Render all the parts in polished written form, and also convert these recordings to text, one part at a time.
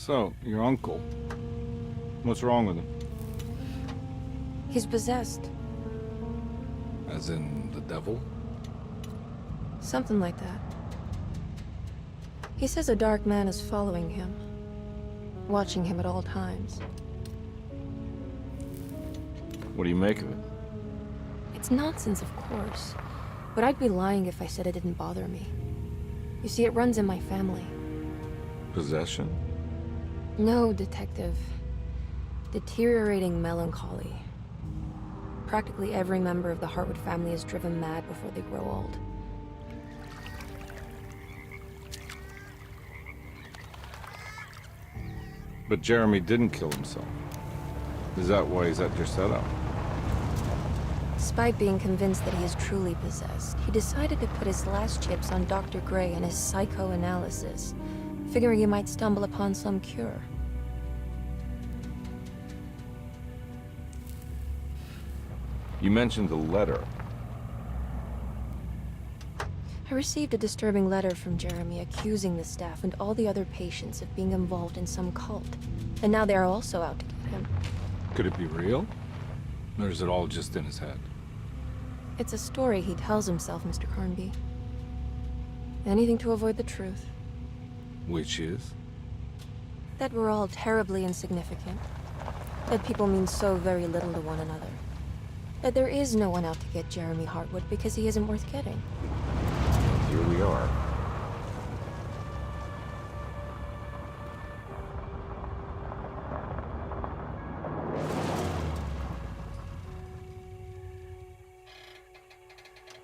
So, your uncle. What's wrong with him? He's possessed. As in the devil? Something like that. He says a dark man is following him, watching him at all times. What do you make of it? It's nonsense, of course, but I'd be lying if I said it didn't bother me. You see, it runs in my family. Possession? No, Detective. Deteriorating melancholy. Practically every member of the Hartwood family is driven mad before they grow old. But Jeremy didn't kill himself. Is that why he's at Derceto? Despite being convinced that he is truly possessed, he decided to put his last chips on Dr. Gray and his psychoanalysis, figuring he might stumble upon some cure. You mentioned the letter. I received a disturbing letter from Jeremy accusing the staff and all the other patients of being involved in some cult. And now they are also out to get him. Could it be real? Or is it all just in his head? It's a story he tells himself, Mr. Carnby. Anything to avoid the truth. Which is? That we're all terribly insignificant. That people mean so very little to one another. That there is no one out to get Jeremy Hartwood because he isn't worth getting. Here we are.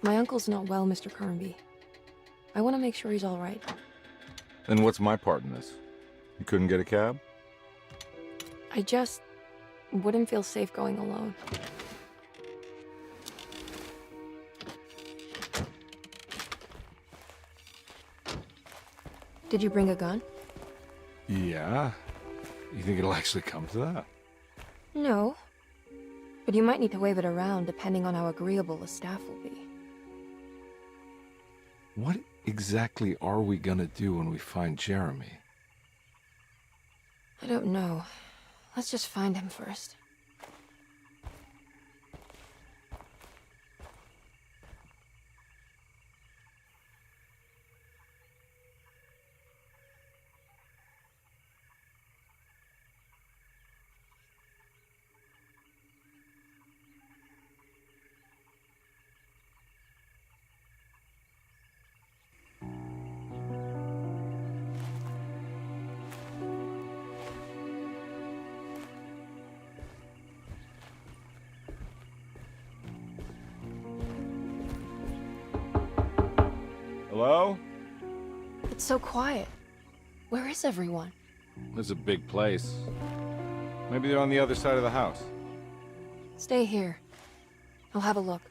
My uncle's not well, Mr. Carnby. I want to make sure he's all right. And what's my part in this? You couldn't get a cab? I just wouldn't feel safe going alone. Did you bring a gun? Yeah. You think it'll actually come to that? No. But you might need to wave it around depending on how agreeable the staff will be. What exactly are we gonna do when we find Jeremy? I don't know. Let's just find him first. Hello? It's so quiet. Where is everyone? This is a big place. Maybe they're on the other side of the house. Stay here. I'll have a look.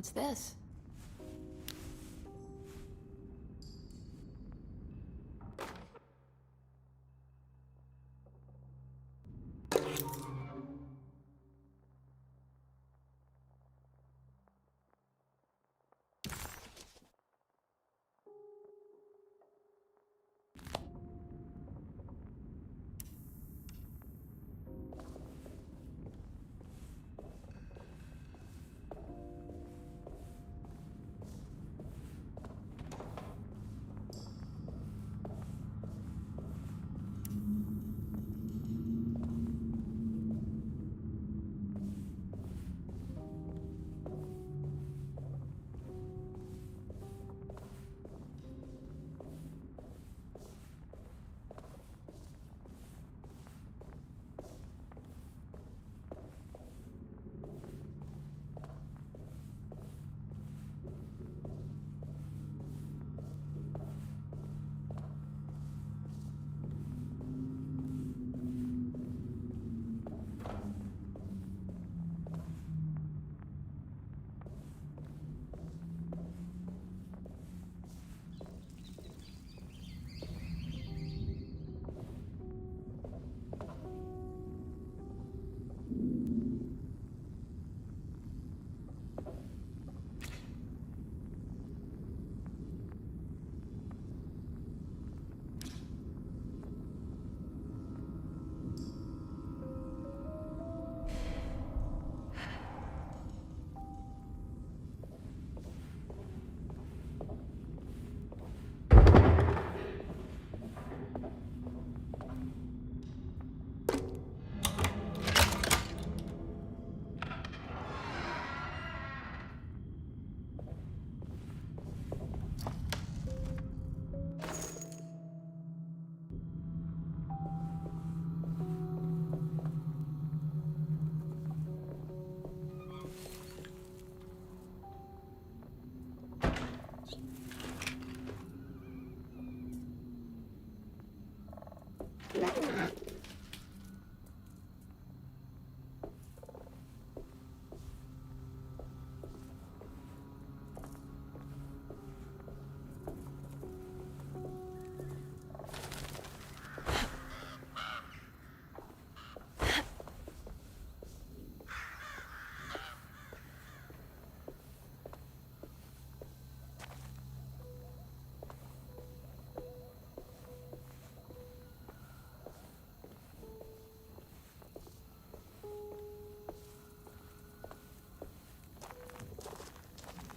What's this?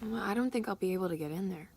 Well, I don't think I'll be able to get in there.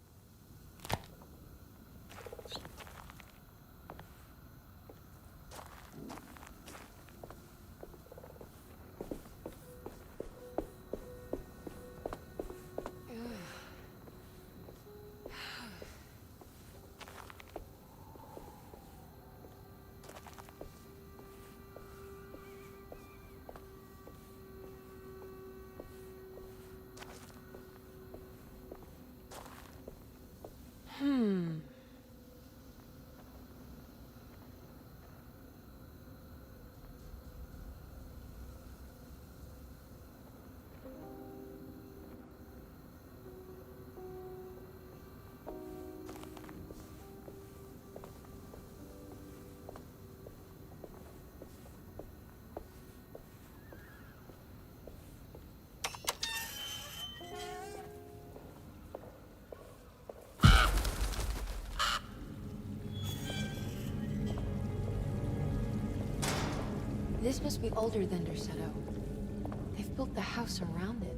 This must be older than Derceto. They've built the house around it.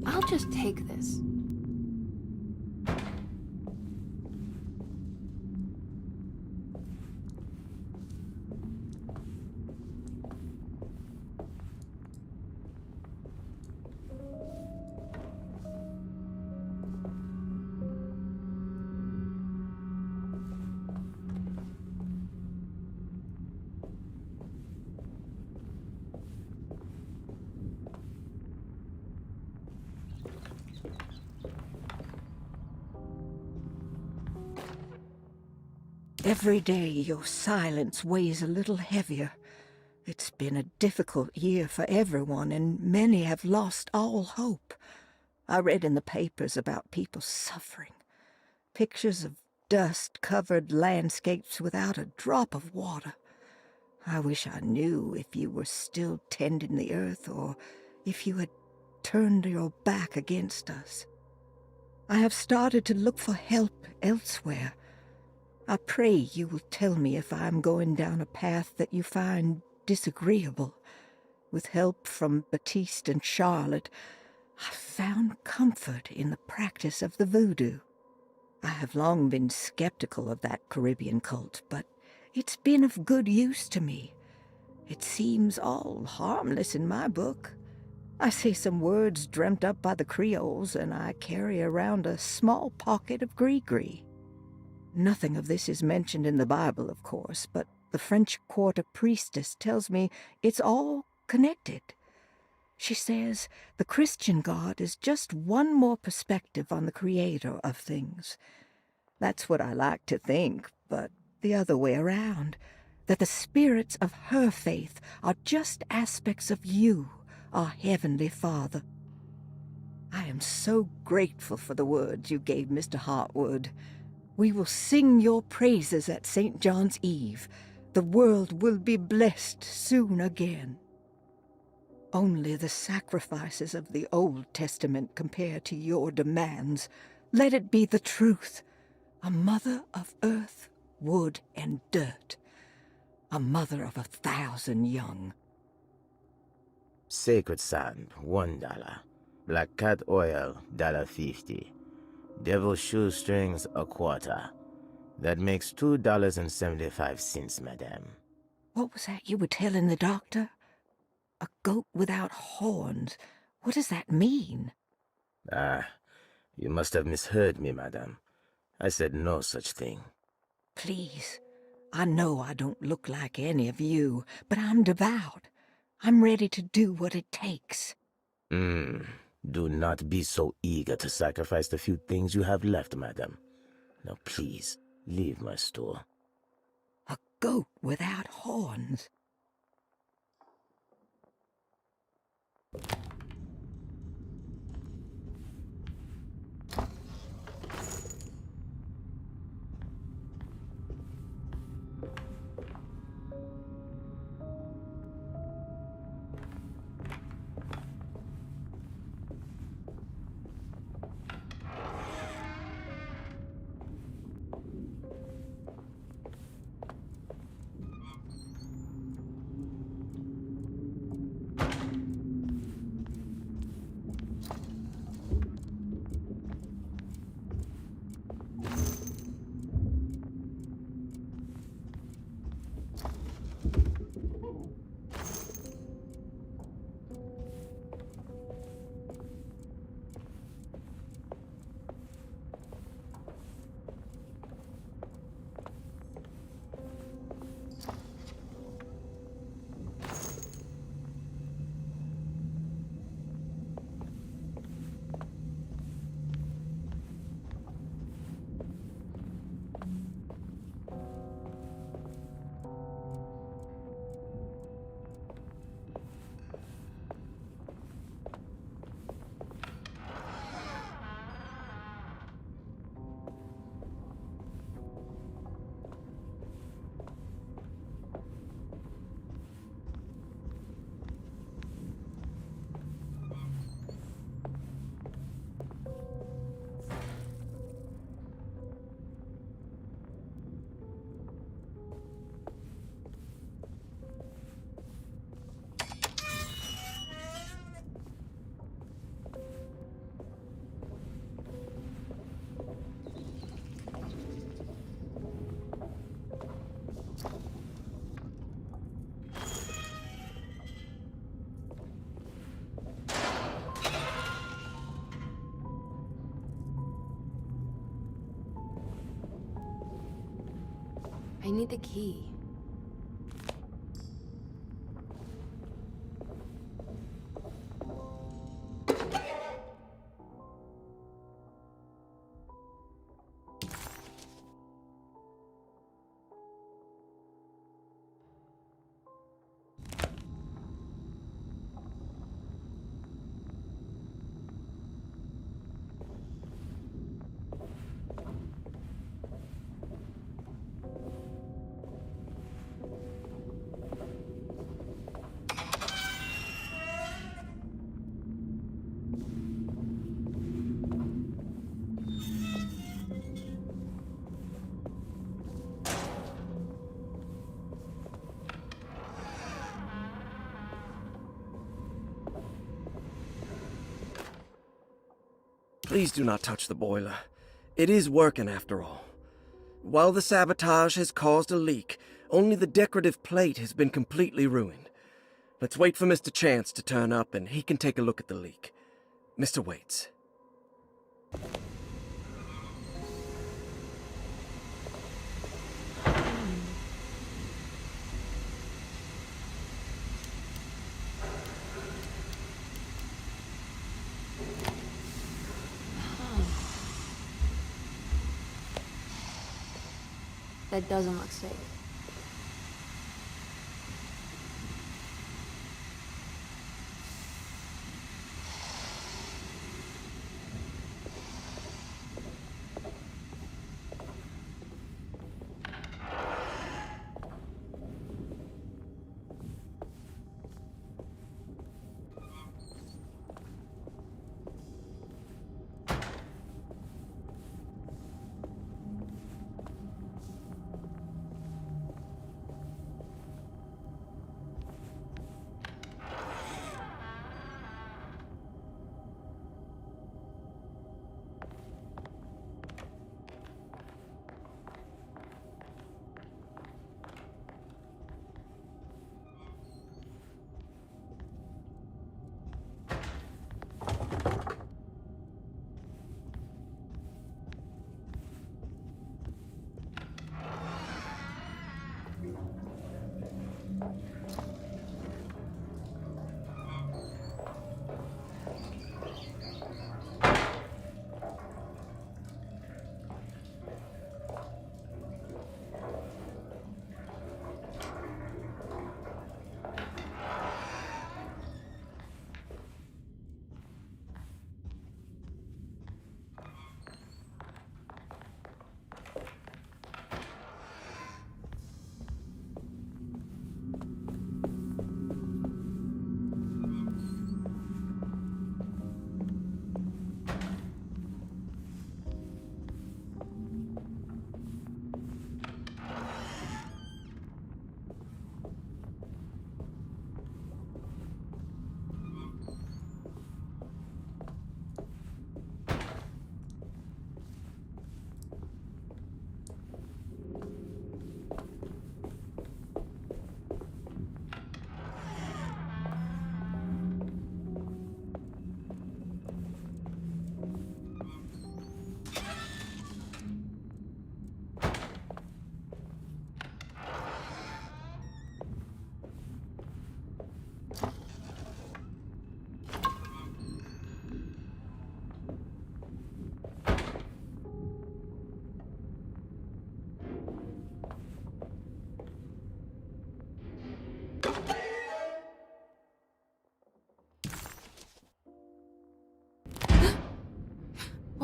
I'll just take this. Every day your silence weighs a little heavier. It's been a difficult year for everyone, and many have lost all hope. I read in the papers about people suffering. Pictures of dust-covered landscapes without a drop of water. I wish I knew if you were still tending the earth or if you had turned your back against us. I have started to look for help elsewhere. I pray you will tell me if I am going down a path that you find disagreeable. With help from Baptiste and Charlotte, I found comfort in the practice of the voodoo. I have long been skeptical of that Caribbean cult, but it's been of good use to me. It seems all harmless in my book. I say some words dreamt up by the Creoles, and I carry around a small pocket of gris-gris. Nothing of this is mentioned in the Bible, of course, but the French quarter priestess tells me it's all connected. She says the Christian God is just one more perspective on the creator of things. That's what I like to think, but the other way around, that the spirits of her faith are just aspects of you, our Heavenly Father. I am so grateful for the words you gave Mr. Hartwood. We will sing your praises at St. John's Eve. The world will be blessed soon again. Only the sacrifices of the Old Testament compare to your demands. Let it be the truth. A mother of earth, wood, and dirt. A mother of 1,000 young. Sacred sand, $1. Black cat oil, $1.50. Devil shoestrings, a quarter. That makes $2.75, madame. What was that you were telling the doctor? A goat without horns. What does that mean? Ah, you must have misheard me, madame. I said no such thing. Please, I know I don't look like any of you, but I'm devout. I'm ready to do what it takes. Do not be so eager to sacrifice the few things you have left, madame. Now please, leave my store. A goat without horns. I need the key. Please do not touch the boiler. It is working after all. While the sabotage has caused a leak, only the decorative plate has been completely ruined. Let's wait for Mr. Chance to turn up and he can take a look at the leak. Mr. Waits. That doesn't look safe.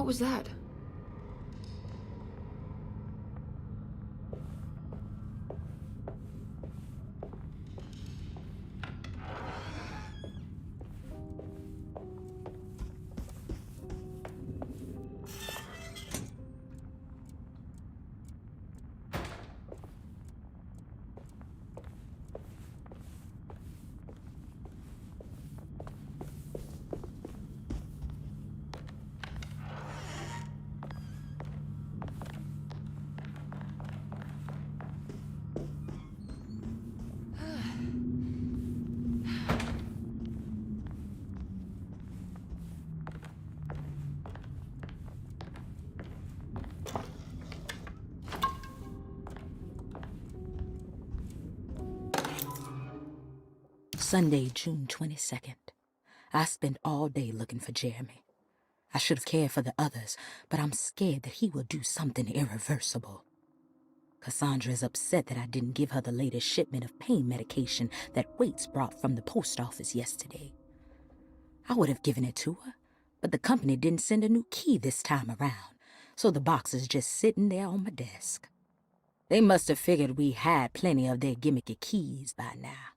What was that? Sunday, June 22nd. I spent all day looking for Jeremy. I should have cared for the others, but I'm scared that he will do something irreversible. Cassandra is upset that I didn't give her the latest shipment of pain medication that Waits brought from the post office yesterday. I would have given it to her, but the company didn't send a new key this time around, so the box is just sitting there on my desk. They must have figured we had plenty of their gimmicky keys by now.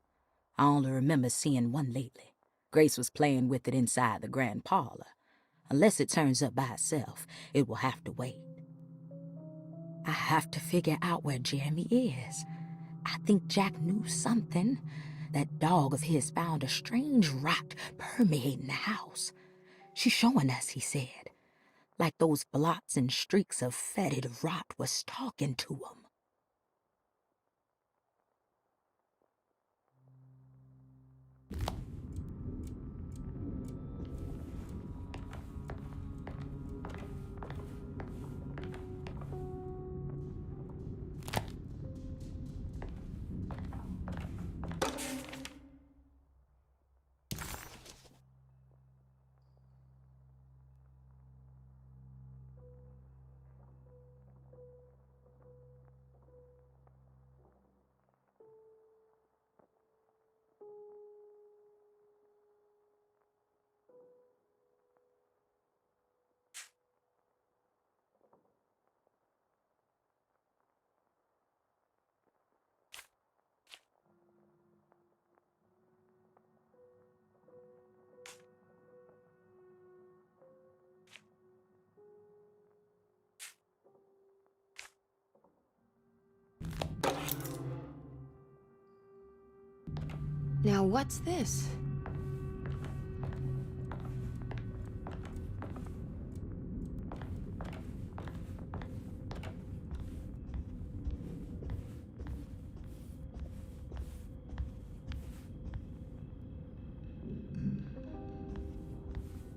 I only remember seeing one lately. Grace was playing with it inside the grand parlor. Unless it turns up by itself, it will have to wait. I have to figure out where Jeremy is. I think Jack knew something. That dog of his found a strange rot permeating the house. She's showing us, he said. Like those blots and streaks of fetid rot was talking to him. Now what's this?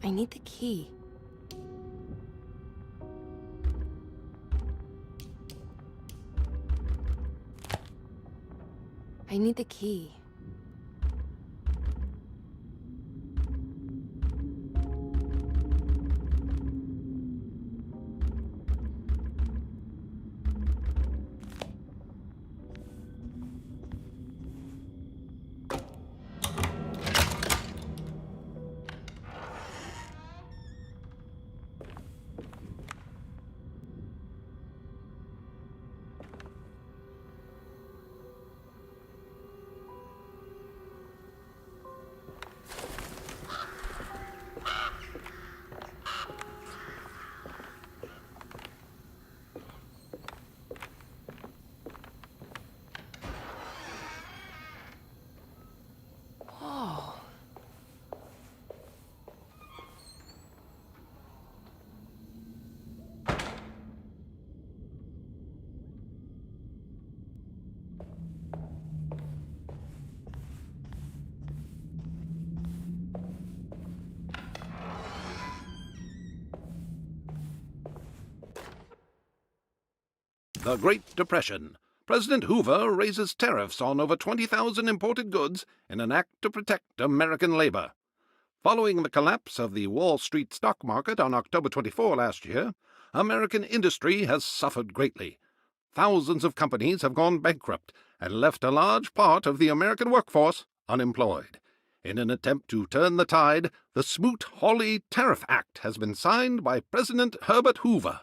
I need the key. I need the key. The Great Depression. President Hoover raises tariffs on over 20,000 imported goods in an act to protect American labor. Following the collapse of the Wall Street stock market on October 24 last year, American industry has suffered greatly. Thousands of companies have gone bankrupt and left a large part of the American workforce unemployed. In an attempt to turn the tide, the Smoot-Hawley Tariff Act has been signed by President Herbert Hoover.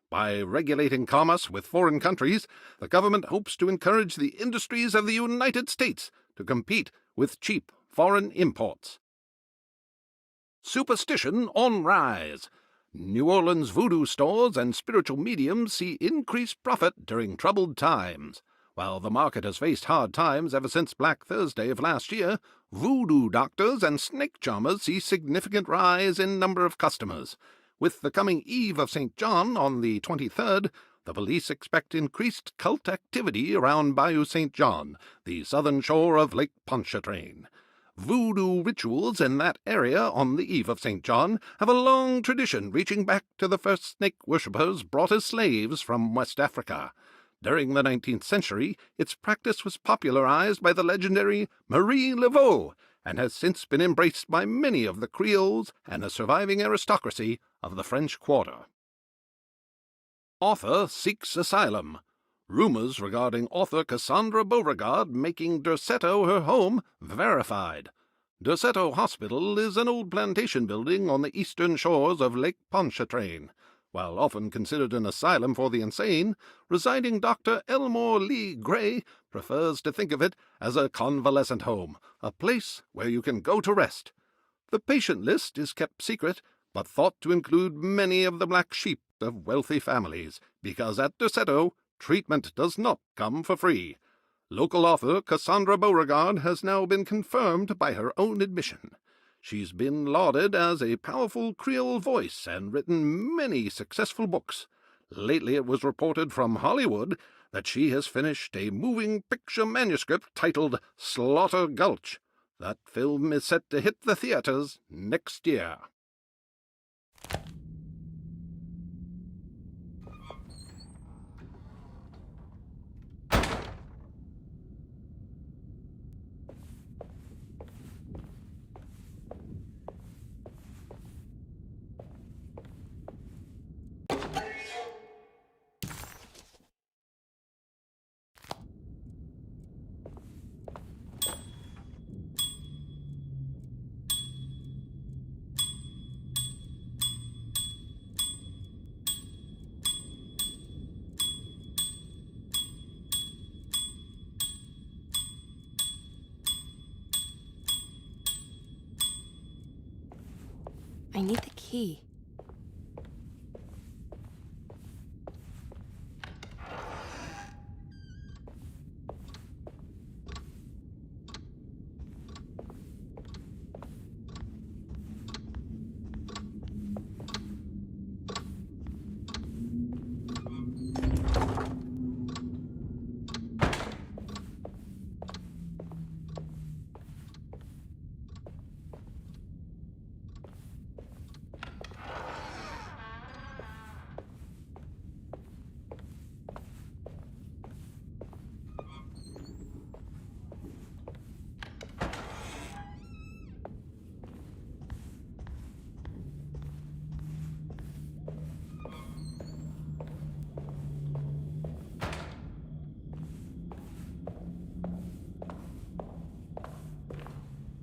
By regulating commerce with foreign countries, the government hopes to encourage the industries of the United States to compete with cheap foreign imports. Superstition on rise. New Orleans voodoo stores and spiritual mediums see increased profit during troubled times. While the market has faced hard times ever since Black Thursday of last year, voodoo doctors and snake charmers see significant rise in number of customers. With the coming Eve of St. John on the 23rd, the police expect increased cult activity around Bayou St. John, the southern shore of Lake Pontchartrain. Voodoo rituals in that area on the Eve of St. John have a long tradition reaching back to the first snake worshippers brought as slaves from West Africa. During the 19th century, its practice was popularized by the legendary Marie Laveau and has since been embraced by many of the Creoles and a surviving aristocracy of the French Quarter. Author seeks asylum. Rumors regarding author Cassandra Beauregard making Derceto her home verified. Derceto Hospital is an old plantation building on the eastern shores of Lake Pontchartrain. While often considered an asylum for the insane, residing Dr. Elmore Lee Gray prefers to think of it as a convalescent home, a place where you can go to rest. The patient list is kept secret, but thought to include many of the black sheep of wealthy families, because at Derceto, treatment does not come for free. Local author Cassandra Beauregard has now been confirmed by her own admission. She's been lauded as a powerful Creole voice and written many successful books. Lately it was reported from Hollywood that she has finished a moving picture manuscript titled Slaughter Gulch. That film is set to hit the theaters next year. I need the key.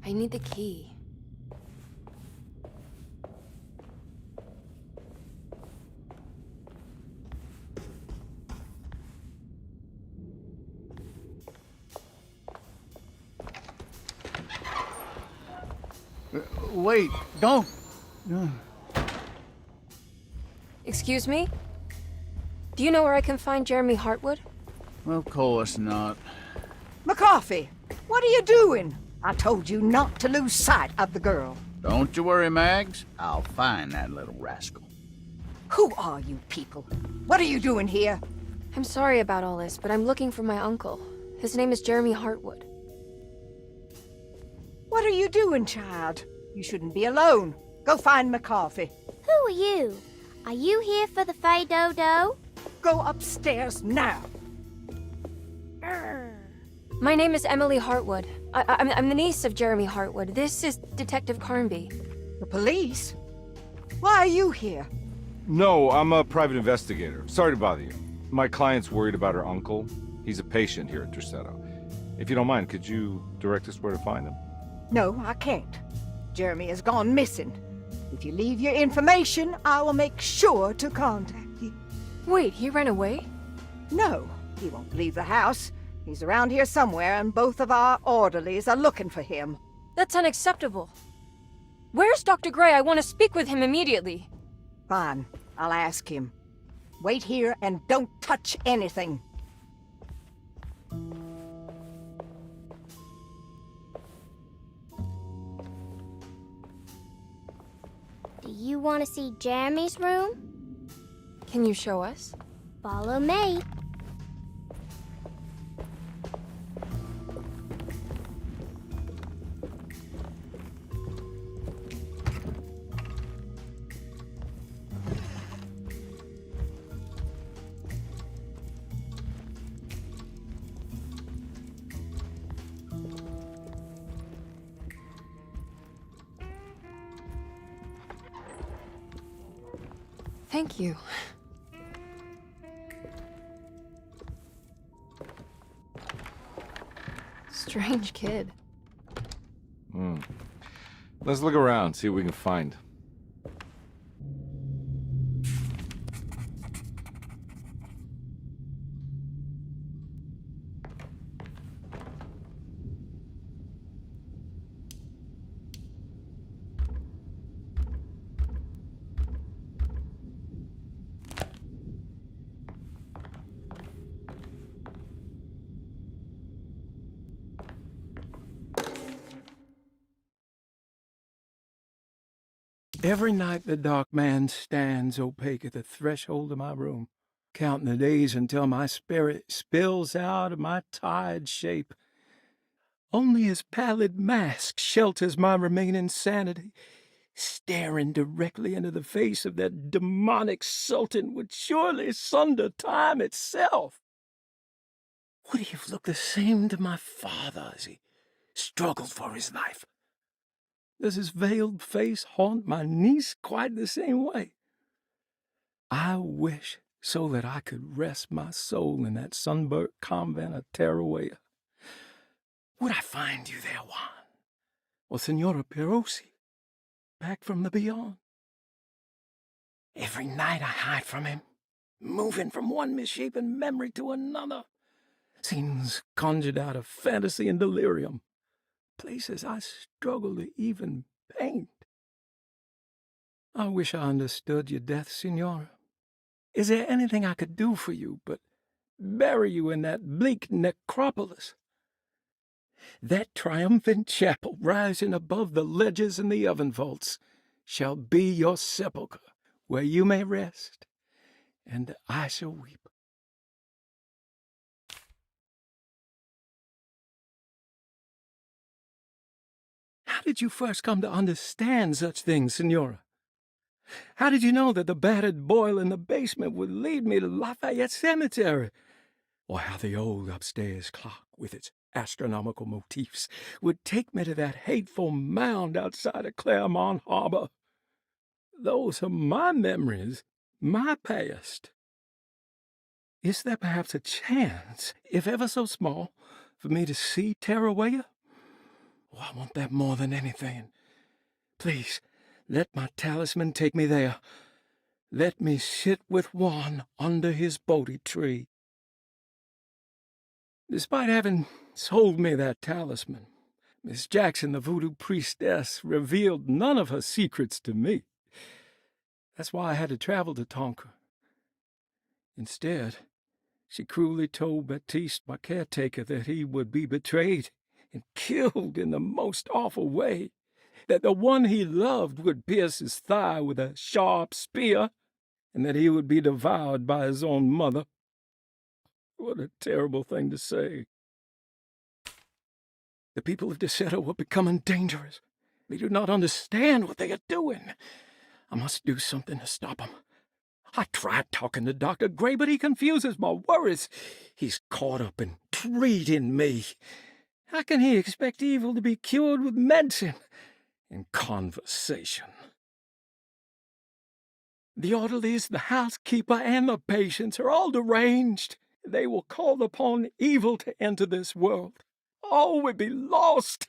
I need the key. Wait, don't. Excuse me? Do you know where I can find Jeremy Hartwood? Of course not. McCarthy, what are you doing? I told you not to lose sight of the girl. Don't you worry, Mags. I'll find that little rascal. Who are you people? What are you doing here? I'm sorry about all this, but I'm looking for my uncle. His name is Jeremy Hartwood. What are you doing, child? You shouldn't be alone. Go find McCarthy. Who are you? Are you here for the Fay Dodo? Go upstairs now. My name is Emily Hartwood. I'm the niece of Jeremy Hartwood. This is Detective Carnby. The police? Why are you here? No, I'm a private investigator. Sorry to bother you. My client's worried about her uncle. He's a patient here at Derceto. If you don't mind, could you direct us where to find him? No, I can't. Jeremy has gone missing. If you leave your information, I will make sure to contact you. Wait, he ran away? No, he won't leave the house. He's around here somewhere, and both of our orderlies are looking for him. That's unacceptable. Where's Dr. Gray? I want to speak with him immediately. Fine, I'll ask him. Wait here and don't touch anything. Do you want to see Jeremy's room? Can you show us? Follow me. Thank you. Strange kid. Let's look around, see what we can find. Every night the dark man stands opaque at the threshold of my room, counting the days until my spirit spills out of my tired shape. Only his pallid mask shelters my remaining sanity. Staring directly into the face of that demonic sultan would surely sunder time itself. Would he have looked the same to my father as he struggled for his life? Does his veiled face haunt my niece quite the same way? I wish so that I could rest my soul in that sunburnt convent of Tarawea. Would I find you there, Juan? Or Senora Perosi, back from the beyond? Every night I hide from him, moving from one misshapen memory to another. Scenes conjured out of fantasy and delirium. Places I struggle to even paint. I wish I understood your death, Signora. Is there anything I could do for you but bury you in that bleak necropolis? That triumphant chapel rising above the ledges and the oven vaults shall be your sepulchre, where you may rest, and I shall weep. How did you first come to understand such things, Signora? How did you know that the battered boil in the basement would lead me to Lafayette Cemetery? Or how the old upstairs clock, with its astronomical motifs, would take me to that hateful mound outside of Claremont Harbor? Those are my memories, my past. Is there perhaps a chance, if ever so small, for me to see Tarawea? Oh, I want that more than anything. Please, let my talisman take me there. Let me sit with Juan under his Bodhi tree. Despite having sold me that talisman, Miss Jackson, the voodoo priestess, revealed none of her secrets to me. That's why I had to travel to Tonka. Instead, she cruelly told Baptiste, my caretaker, that he would be betrayed and killed in the most awful way, that the one he loved would pierce his thigh with a sharp spear, and that he would be devoured by his own mother. What a terrible thing to say. The people of Derceto are becoming dangerous. They do not understand what they are doing. I must do something to stop them. I tried talking to Dr. Gray, but he confuses my worries. He's caught up in treating me. How can he expect evil to be cured with medicine and conversation? The orderlies, the housekeeper, and the patients are all deranged. They will call upon evil to enter this world. All would be lost.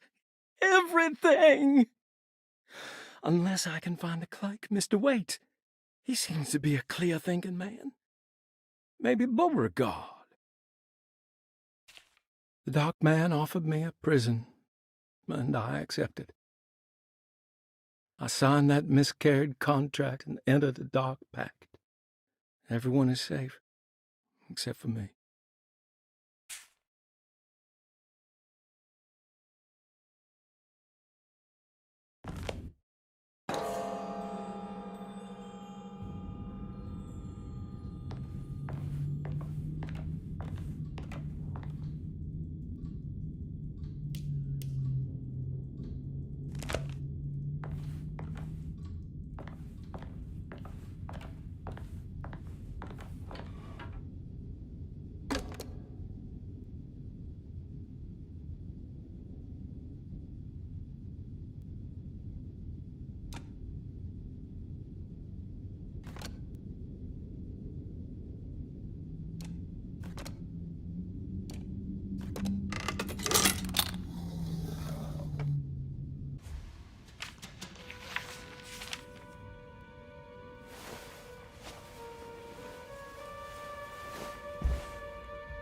everything. Unless I can find the clerk, Mr. Waite. He seems to be a clear-thinking man. Maybe Beauregard. The dock man offered me a prison, and I accepted. I signed that miscarried contract and entered the dock pact. Everyone is safe, except for me.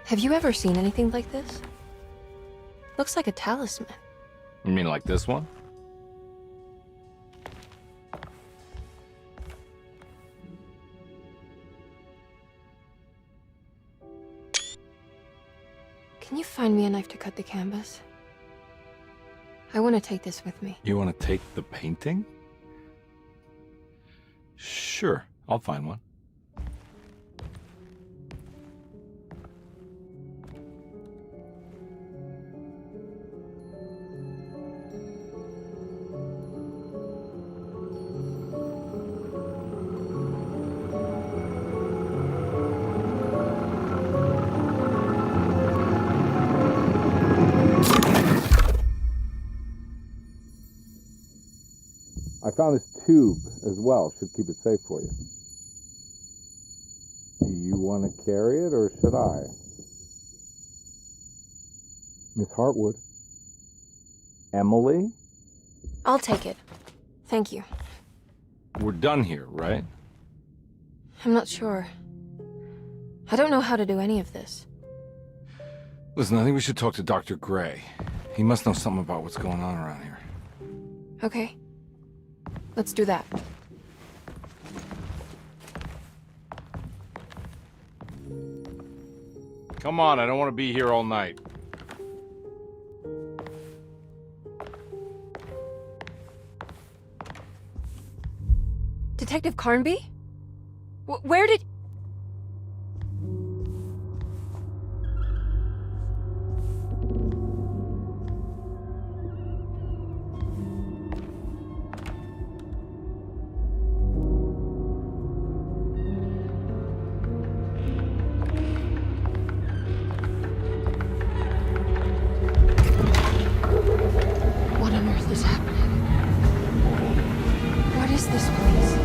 Have you ever seen anything like this? Looks like a talisman. You mean like this one? Can you find me a knife to cut the canvas? I want to take this with me. You want to take the painting? Sure, I'll find one. I found this tube as well. Should keep it safe for you. Do you want to carry it, or should I? Miss Hartwood? Emily? I'll take it. Thank you. We're done here, right? I'm not sure. I don't know how to do any of this. Listen, I think we should talk to Dr. Gray. He must know something about what's going on around here. Okay. Let's do that. Come on, I don't want to be here all night. Detective Carnby? Where did... What on earth is happening? What is this place?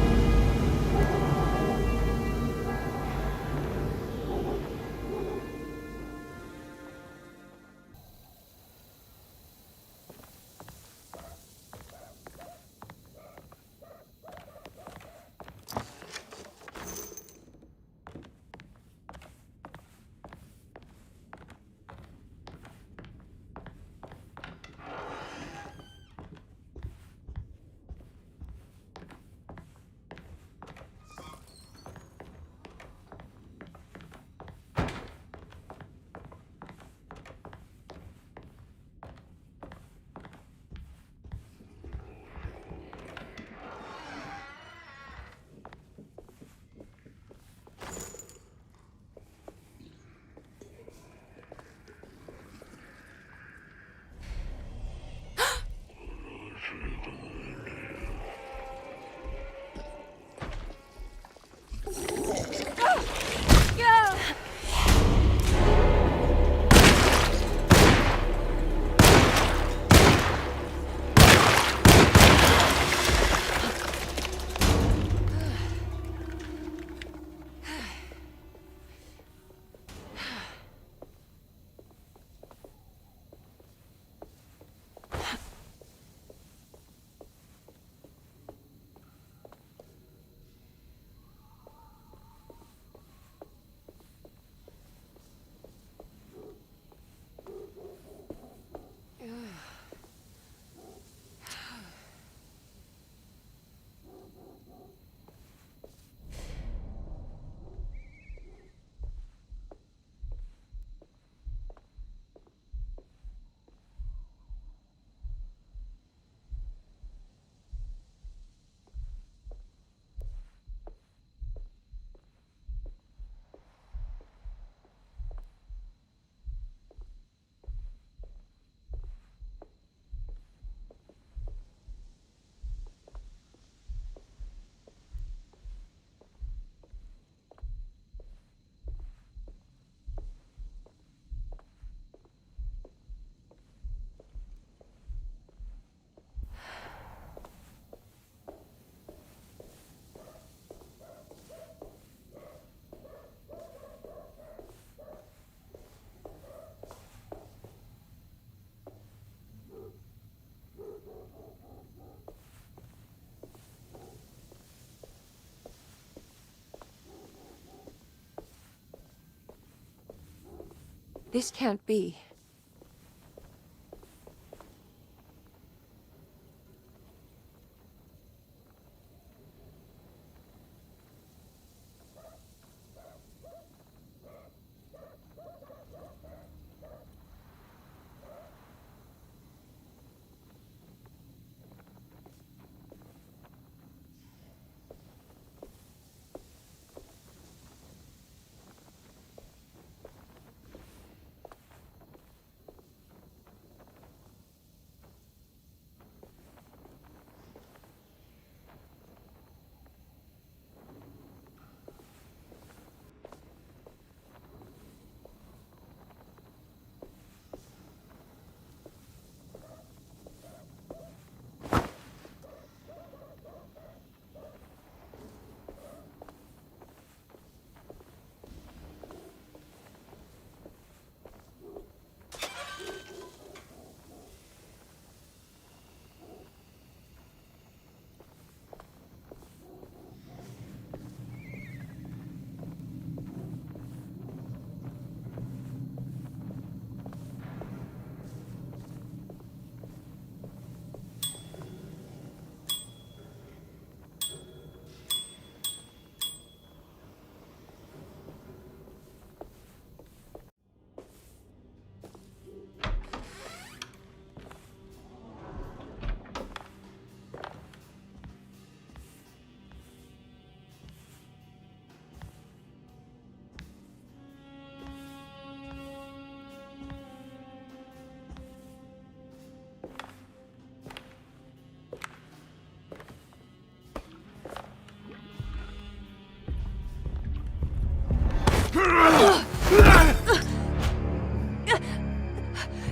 This can't be.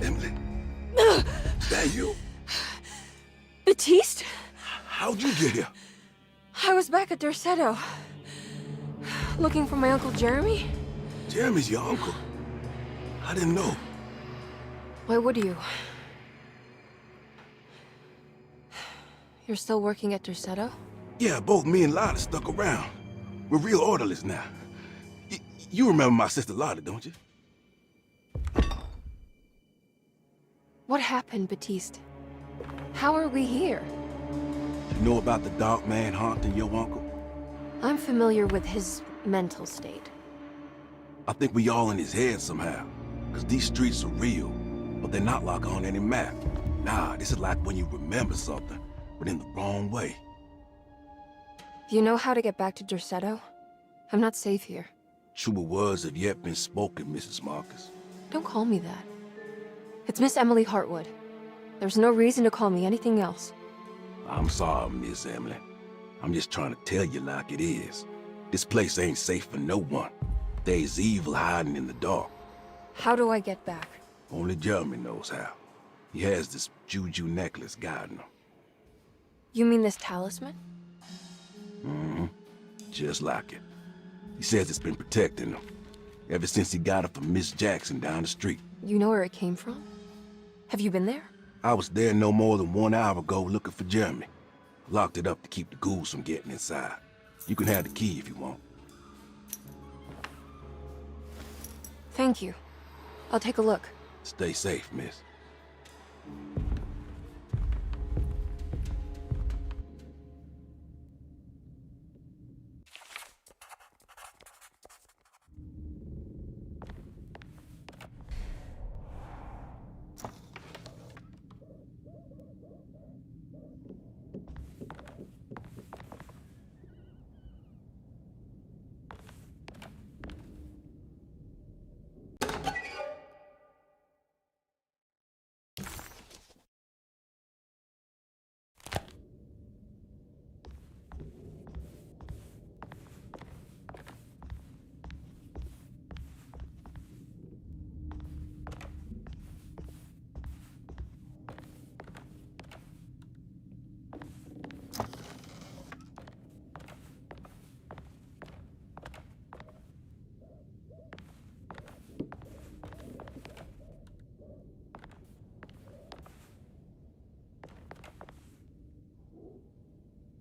Emily, is that you? Baptiste? How'd you get here? I was back at Derceto. Looking for my Uncle Jeremy? Jeremy's your uncle. I didn't know. Why would you? You're still working at Derceto? Yeah, both me and Lottie stuck around. We're real orderlies now. You remember my sister Lottie, don't you? What happened, Baptiste? How are we here? You know about the dark man haunting your uncle? I'm familiar with his mental state. I think we all in his head somehow. Because these streets are real, but they're not like on any map. Nah, this is like when you remember something, but in the wrong way. Do you know how to get back to Derceto? I'm not safe here. Truer words have yet been spoken, Mrs. Marcus. Don't call me that. It's Miss Emily Hartwood. There's no reason to call me anything else. I'm sorry, Miss Emily. I'm just trying to tell you like it is. This place ain't safe for no one. There's evil hiding in the dark. How do I get back? Only Jeremy knows how. He has this juju necklace guiding him. You mean this talisman? Mm-hmm. Just like it. He says it's been protecting him ever since he got it from Miss Jackson down the street. You know where it came from? Have you been there? I was there no more than 1 hour ago looking for Jeremy. Locked it up to keep the ghouls from getting inside. You can have the key if you want. Thank you. I'll take a look. Stay safe, miss.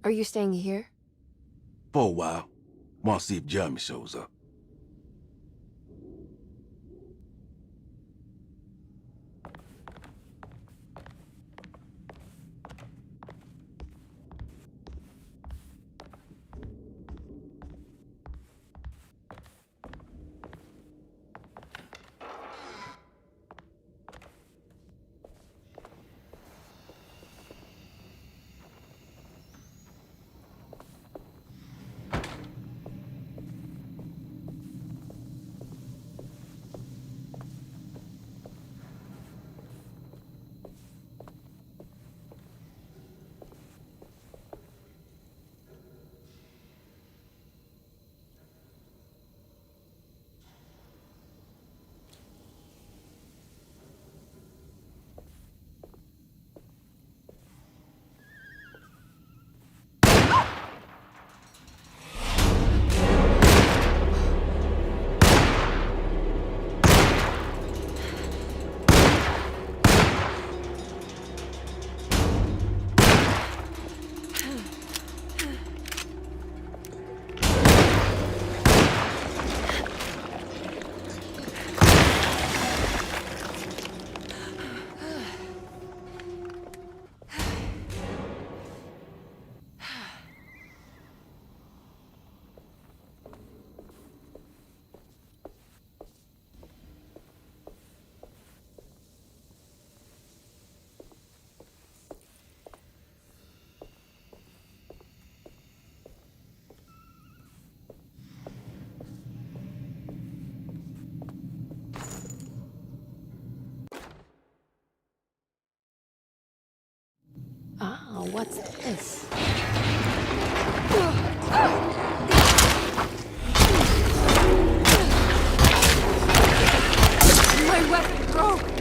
Are you staying here? For a while. Want to see if Jeremy shows up. what's this? My weapon broke!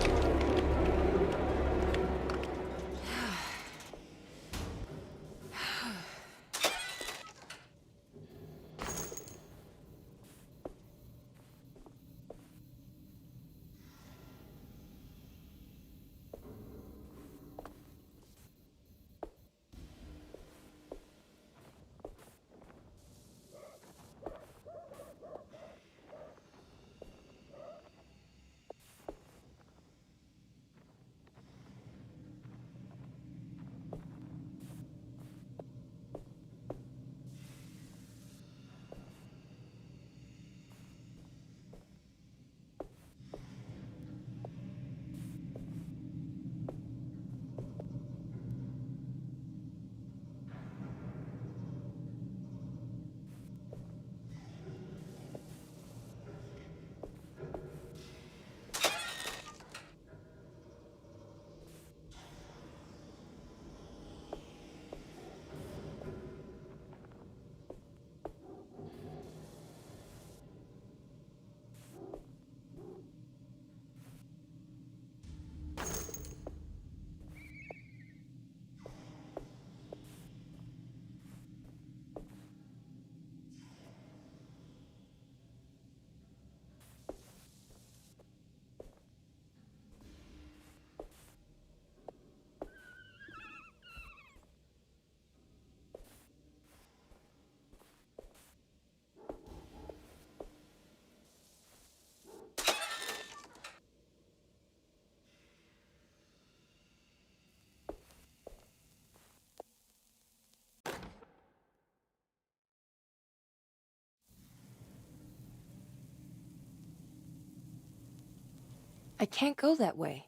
I can't go that way.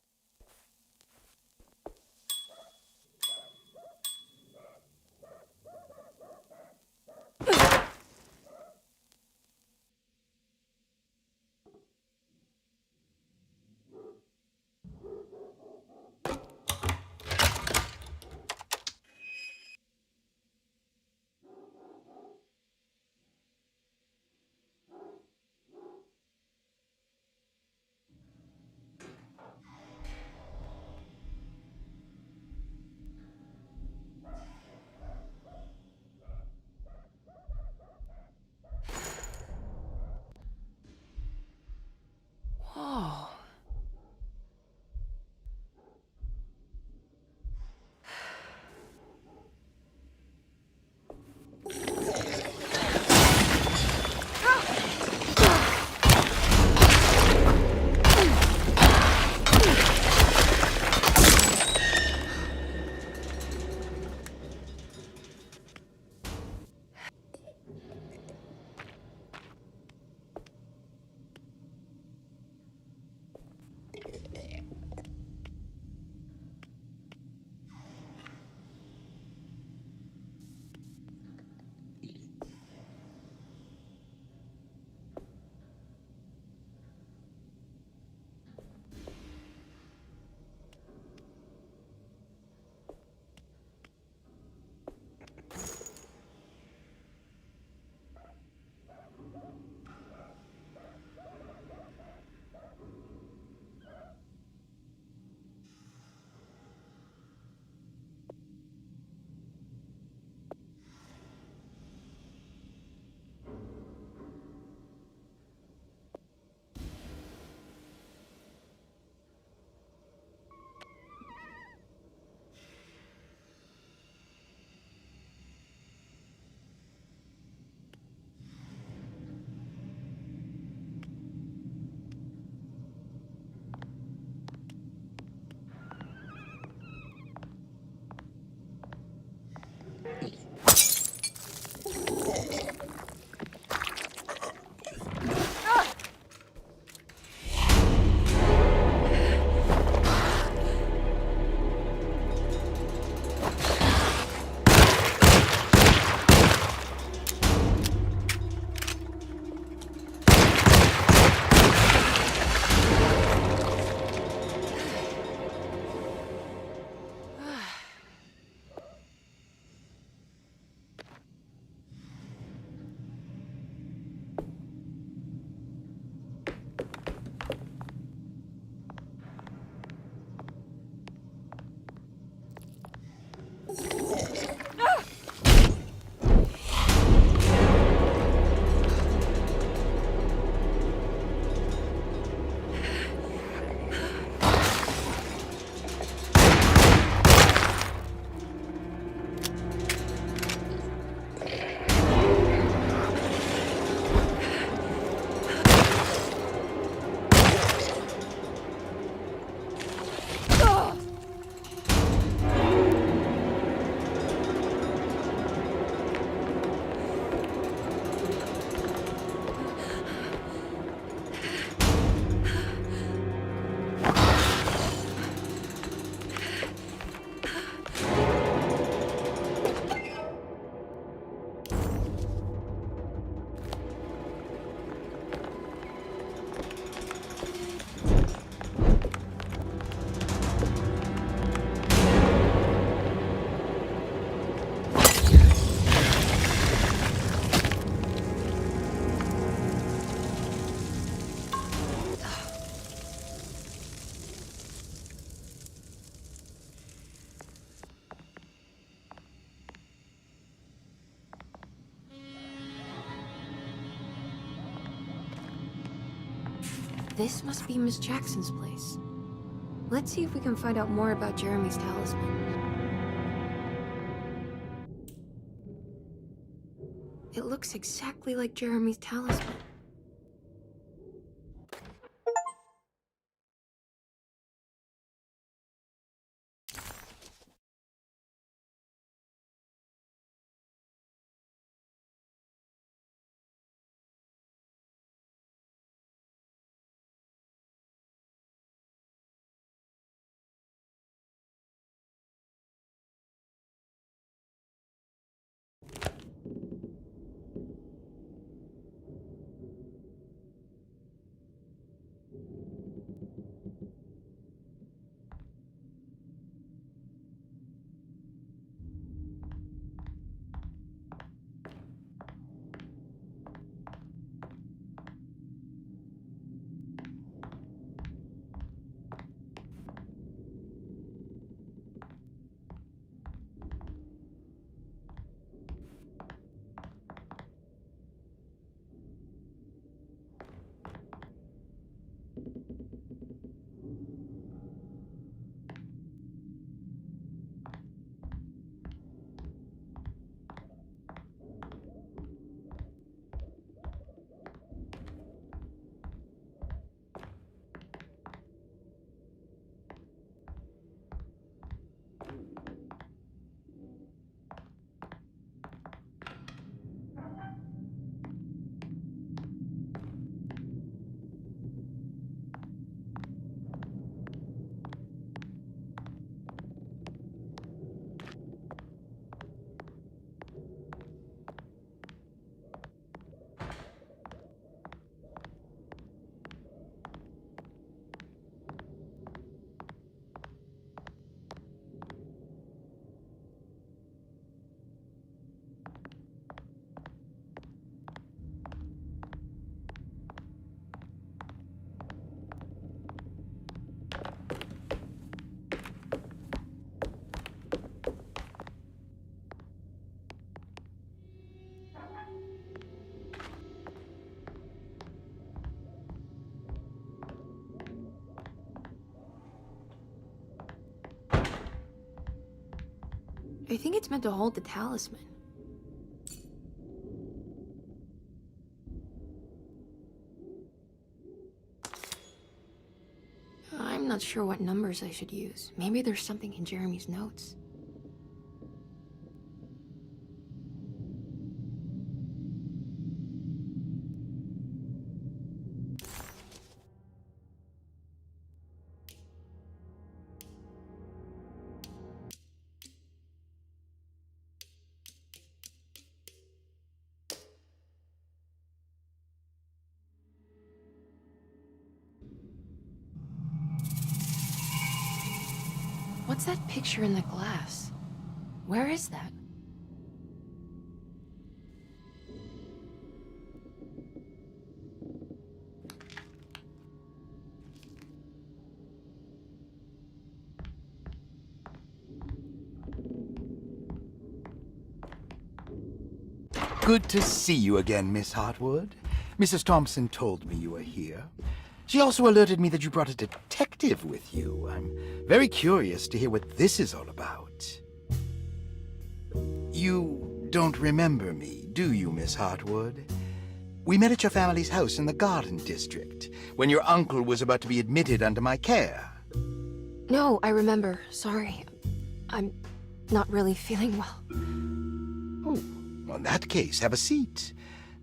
This must be Miss Jackson's place. Let's see if we can find out more about Jeremy's talisman. It looks exactly like Jeremy's talisman. I think it's meant to hold the talisman. I'm not sure what numbers I should use. Maybe there's something in Jeremy's notes. What's that picture in the glass? Where is that? Good to see you again, Miss Hartwood. Mrs. Thompson told me you were here. She also alerted me that you brought a detective with you. I'm very curious to hear what this is all about. You don't remember me, do you, Miss Hartwood? We met at your family's house in the Garden District, when your uncle was about to be admitted under my care. No, I remember. Sorry. I'm not really feeling well. Oh, well, in that case, have a seat.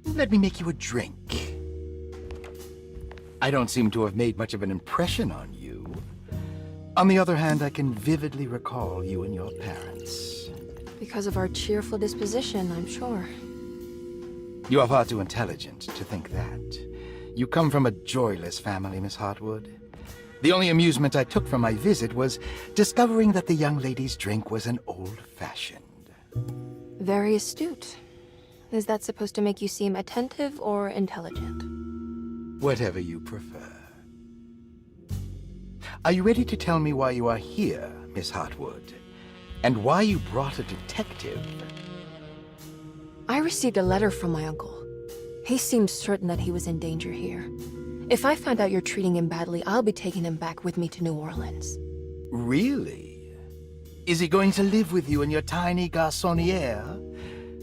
Let me make you a drink. I don't seem to have made much of an impression on you. On the other hand, I can vividly recall you and your parents. Because of our cheerful disposition, I'm sure. You are far too intelligent to think that. You come from a joyless family, Miss Hartwood. The only amusement I took from my visit was discovering that the young lady's drink was an old-fashioned. Very astute. Is that supposed to make you seem attentive or intelligent? Whatever you prefer. Are you ready to tell me why you are here, Miss Hartwood? And why you brought a detective? I received a letter from my uncle. He seemed certain that he was in danger here. If I find out you're treating him badly, I'll be taking him back with me to New Orleans. Really? Is he going to live with you in your tiny garçonniere?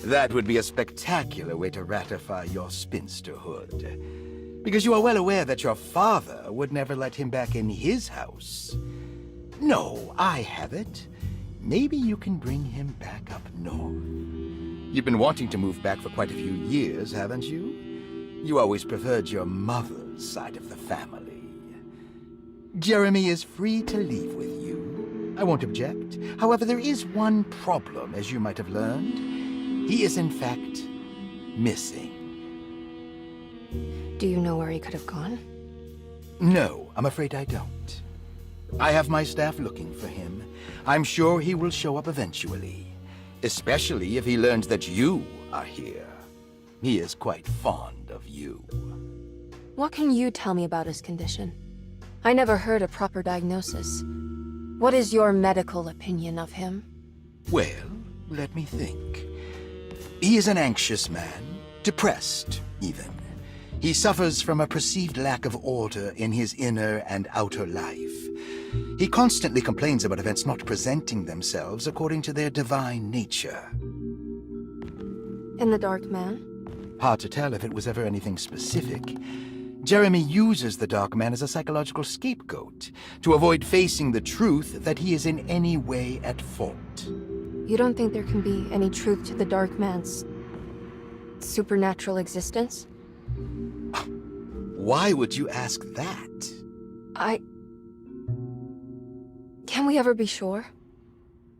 That would be a spectacular way to ratify your spinsterhood. Because you are well aware that your father would never let him back in his house. No, I have it. Maybe you can bring him back up north. You've been wanting to move back for quite a few years, haven't you? You always preferred your mother's side of the family. Jeremy is free to leave with you. I won't object. However, there is one problem, as you might have learned. He is, in fact, missing. Do you know where he could have gone? No, I'm afraid I don't. I have my staff looking for him. I'm sure he will show up eventually. Especially if he learns that you are here. He is quite fond of you. What can you tell me about his condition? I never heard a proper diagnosis. What is your medical opinion of him? Well, let me think. He is an anxious man, depressed, even. He suffers from a perceived lack of order in his inner and outer life. He constantly complains about events not presenting themselves according to their divine nature. And the Dark Man? Hard to tell if it was ever anything specific. Jeremy uses the Dark Man as a psychological scapegoat to avoid facing the truth that he is in any way at fault. You don't think there can be any truth to the Dark Man's supernatural existence? Why would you ask that? Can we ever be sure?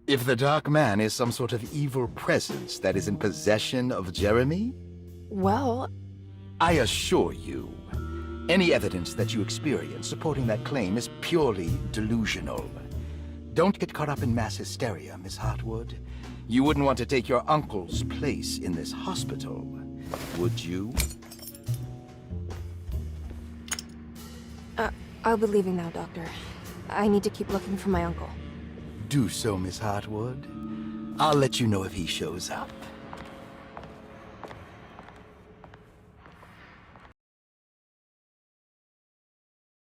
If the Dark Man is some sort of evil presence that is in possession of Jeremy? Well, I assure you, any evidence that you experience supporting that claim is purely delusional. Don't get caught up in mass hysteria, Miss Hartwood. You wouldn't want to take your uncle's place in this hospital, would you? I'll be leaving now, Doctor. I need to keep looking for my uncle. Do so, Miss Hartwood. I'll let you know if he shows up.